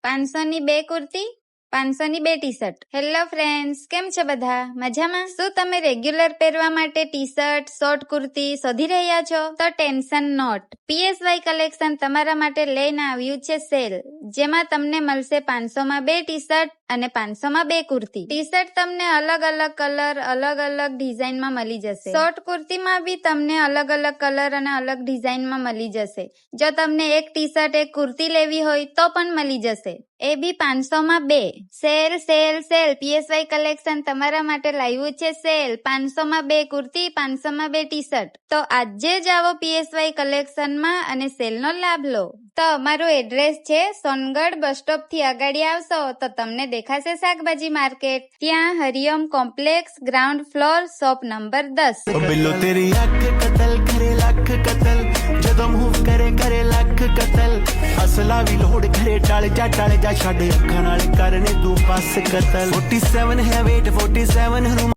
500 ની 2 કુર્તી, 500 ની 2 T shirt. Hello friends, કેમ છે બધા? મજામાં? શું તમે રેગ્યુલર પહેરવા માટે ટી શર્ટ, શોર્ટ કુર્તી શોધી રહ્યા છો? તો ટેન્શન નોટ. PSY કલેક્શન તમારા માટે લઈને આવ્યું છે સેલ, જેમાં તમને મળશે 500 માં 2 ટી શર્ટ અને 500 માં 2 કુર્તી. ટી શર્ટ તમને અલગ અલગ કલર, અલગ અલગ ડિઝાઇનમાં મળી જશે. શોર્ટ કુર્તીમાં બી તમને અલગ અલગ કલર અને અલગ ડિઝાઇનમાં મળી જશે. જો તમને એક ટી શર્ટ એક કુર્તી લેવી હોય તો પણ મળી જશે, એ બી 500 માં 2. Sale sale sale. PSY collection તમારા માટે લાવ્યું છે સેલ. 500 માં 2 કુર્તી, 500 માં 2 ટી શર્ટ. તો આજે જ આવો PSY કલેક્શનમાં અને સેલનો લાભ લો. તો અમારું એડ્રેસ છે સોનગઢ. બસ સ્ટોપ થી અગાડી આવશો તો તમને દેખાશે શાકભાજી માર્કેટ. ત્યાં Hariom complex, ground floor, shop number 10. बिल्लो तेरी आंख कतल करे लाख कतल जदों मूव करे लाख कतल असला भी लोड करे टाले जा छाड़े अखा नाल करने तू पास कतल 47 है वेट 47